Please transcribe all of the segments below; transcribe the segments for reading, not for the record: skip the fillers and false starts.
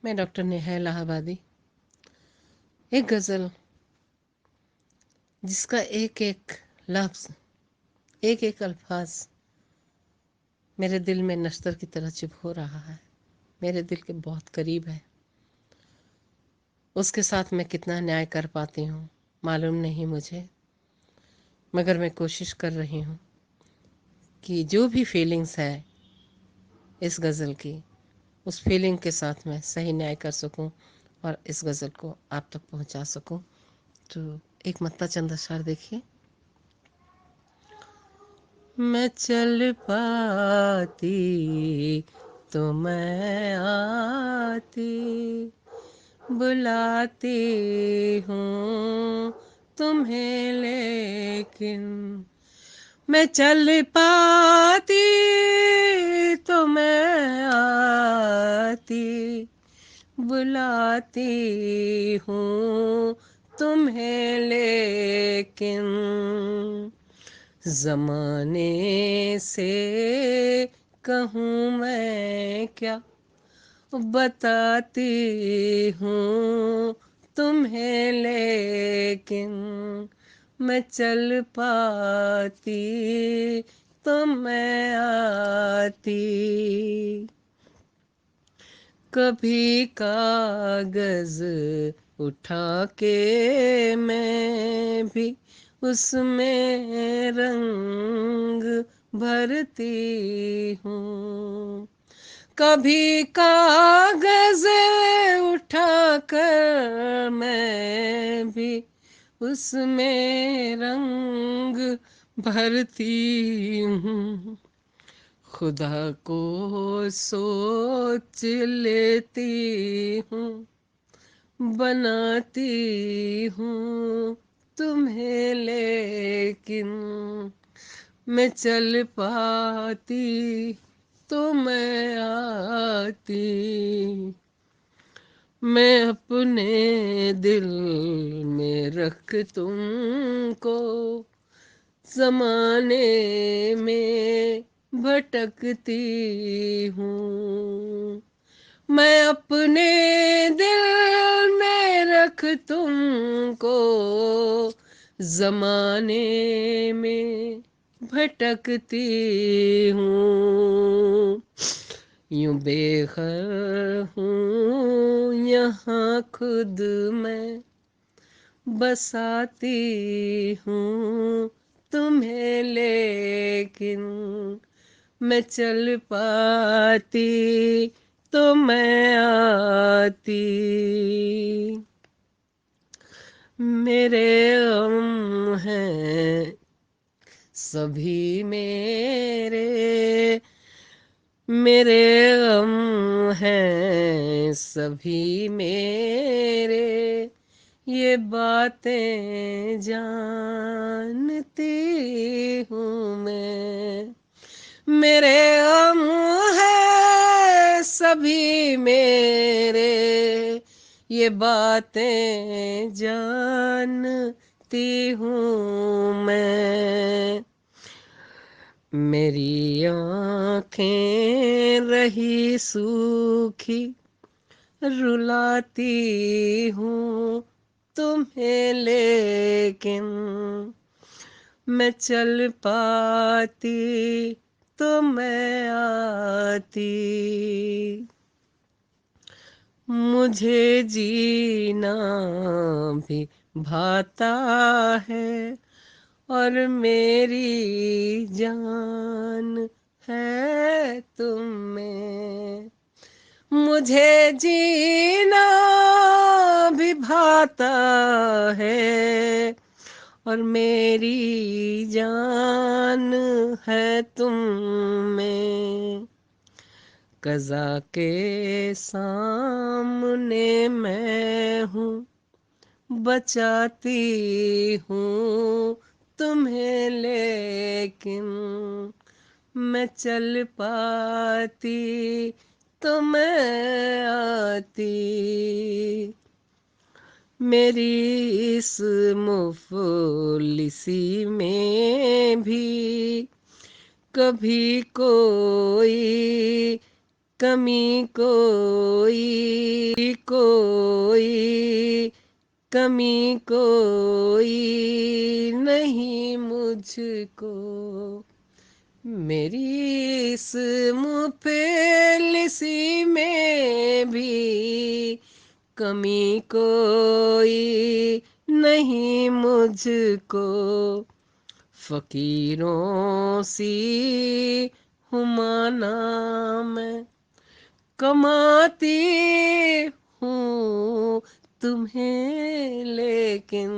मैं डॉक्टर नेहा इलाहाबादी। एक गज़ल जिसका एक एक लफ्ज़, एक एक अल्फाज मेरे दिल में नश्तर की तरह चुभ हो रहा है, मेरे दिल के बहुत करीब है। उसके साथ मैं कितना न्याय कर पाती हूँ मालूम नहीं मुझे, मगर मैं कोशिश कर रही हूँ कि जो भी फीलिंग्स है इस गज़ल की, उस फीलिंग के साथ मैं सही न्याय कर सकूं और इस गज़ल को आप तक पहुंचा सकूं। तो एक मत्ता चंद अशआर देखिए। मैं चल पाती तो मैं आती, बुलाती हूँ तुम्हें लेकिन मैं चल पाती तो मैं आती, बुलाती हूँ तुम्हें लेकिन ज़माने से कहूँ मैं क्या, बताती हूँ तुम्हें लेकिन मैं चल पाती तो मैं आती। कभी कागज उठा के मैं भी उसमें रंग भरती हूँ, कभी कागज उठा कर मैं भी उसमें रंग भरती हूँ, खुदा को सोच लेती हूँ, बनाती हूँ तुम्हें लेकिन मैं चल पाती तो मैं आती। मैं अपने दिल में रख तुमको, ज़माने में भटकती हूँ। मैं अपने दिल में रख तुमको, ज़माने में भटकती हूँ। यूं बेखबर हूँ यहाँ खुद मैं, बसाती हूँ तुम्हें लेकिन मैं चल पाती तो मैं आती। मेरे गम हैं सभी मेरे, मेरे गम हैं सभी मेरे, ये बातें जानती हूँ मैं। मेरे गम है सभी मेरे, ये बातें जानती हूँ मैं। मेरी आँखें रही सूखी, रुलाती हूँ तुम्हें लेकिन मैं चल पाती तो मैं आती। मुझे जीना भी भाता है और मेरी जान है तुम में, मुझे जीना भी भाता है और मेरी जान है तुम में। कज़ा के सामने मैं हूँ, बचाती हूँ तुम्हें लेकिन मैं चल पाती तो मैं आती। मेरी इस मुफलिसी में भी कभी कोई कमी कोई कोई कमी कोई नहीं मुझको, मेरी इस मुफलिसी में भी कमी कोई नहीं मुझको, फकीरों सी हूँ माना मैं, कमाती हूँ तुम्हें लेकिन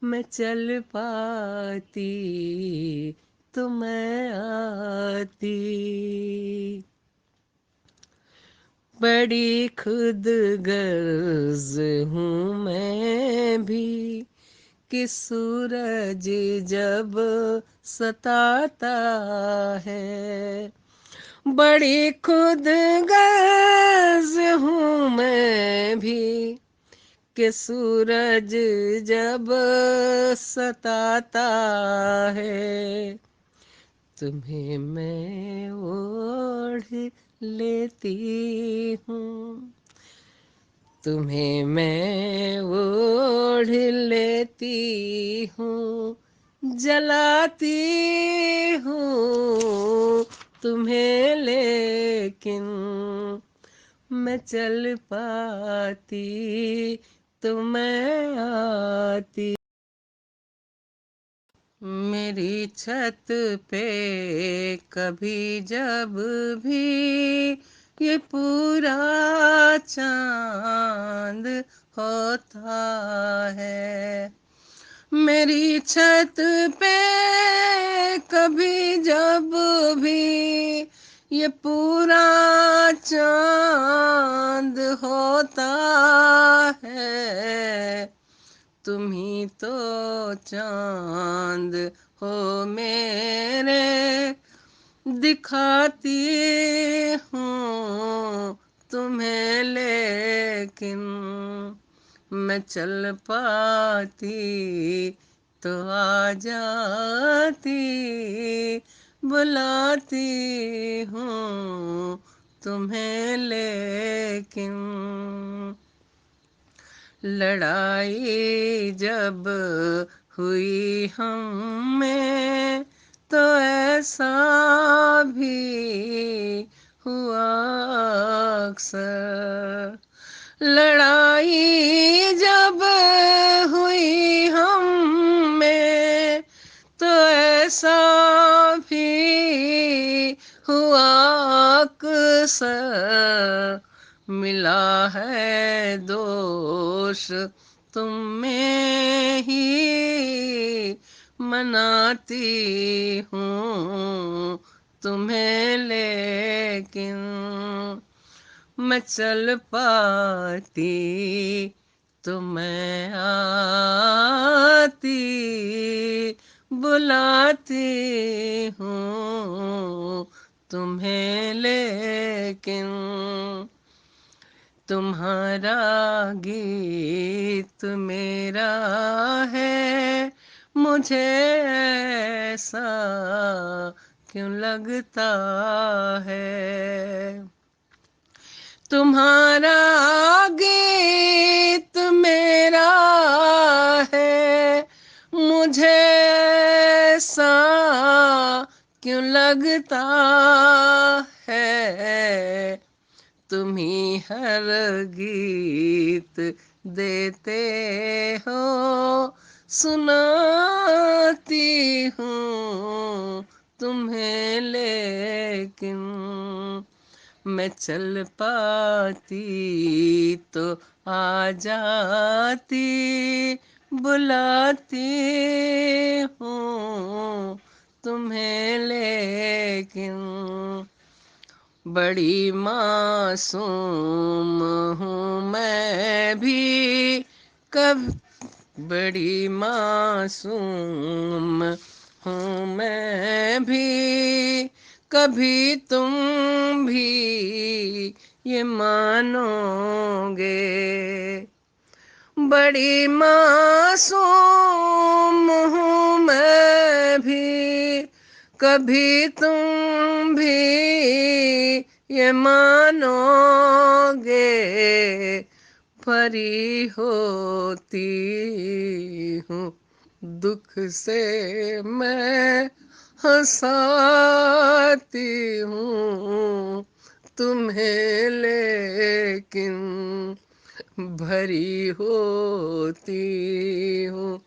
मैं चल पाती तो मैं आती, बड़ी खुद गर्ज हूँ मैं भी कि सूरज जब सताता है, बड़ी खुद गर्ज हूँ मैं भी कि सूरज जब सताता है, तुम्हें मैं ओढ़ लेती हूँ, तुम्हें मैं ओढ़ लेती हूँ, जलाती हूँ तुम्हें लेकिन मैं चल पाती तो मैं आती, मेरी छत पे कभी जब भी ये पूरा चांद होता है, मेरी छत पे कभी जब भी ये पूरा चांद होता है, तुम ही तो चांद हो मेरे, दिखाती हूँ तुम्हें लेकिन मैं चल पाती तो आ जाती, बुलाती हूँ तुम्हें लेकिन, लड़ाई जब हुई हम में तो ऐसा भी हुआ अक्सर, लड़ाई जब हुई हम में तो ऐसा भी हुआ अक्सर, मिला है दोष तुम में ही, मनाती हूँ तुम्हें लेकिन मैं चल पाती तो मैं आती, बुलाती हूँ तुम्हें लेकिन, तुम्हारा गीत मेरा है, मुझे ऐसा क्यों लगता है, तुम्हारा गीत मेरा है, मुझे ऐसा क्यों लगता है, तुम ही हर गीत देते हो, सुनाती हूँ तुम्हें लेकिन मैं चल पाती तो आ जाती, बुलाती हूँ तुम्हें लेकिन, बड़ी मासूम हूँ मैं भी कब, बड़ी मासूम हूँ मैं भी, कभी तुम भी ये मानोगे, बड़ी मासूम हूँ मैं भी, कभी तुम भी ये मानोगे, परी होती हूँ, दुख से मैं हंसाती हूँ तुम्हें, लेकिन भरी होती हूँ।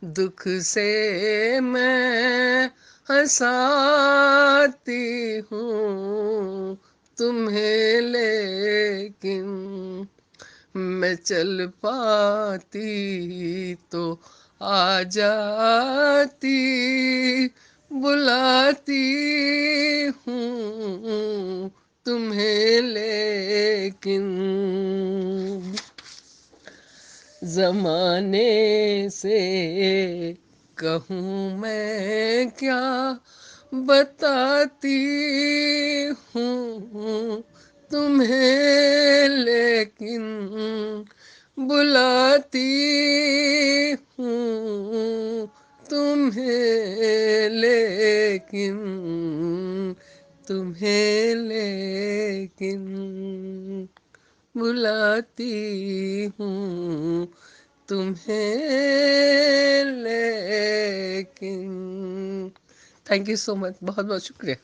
दुख से मैं हंसाती हूँ तुम्हें, लेकिन मैं चल पाती तो आ जाती, बुलाती हूँ तुम्हें, लेकिन जमाने से कहूँ मैं क्या बताती हूँ तुम्हें, लेकिन बुलाती हूँ तुम्हें, लेकिन तुम्हें, लेकिन बुलाती हूँ तुम्हें, लेकिन। थैंक यू सो मच, बहुत बहुत शुक्रिया।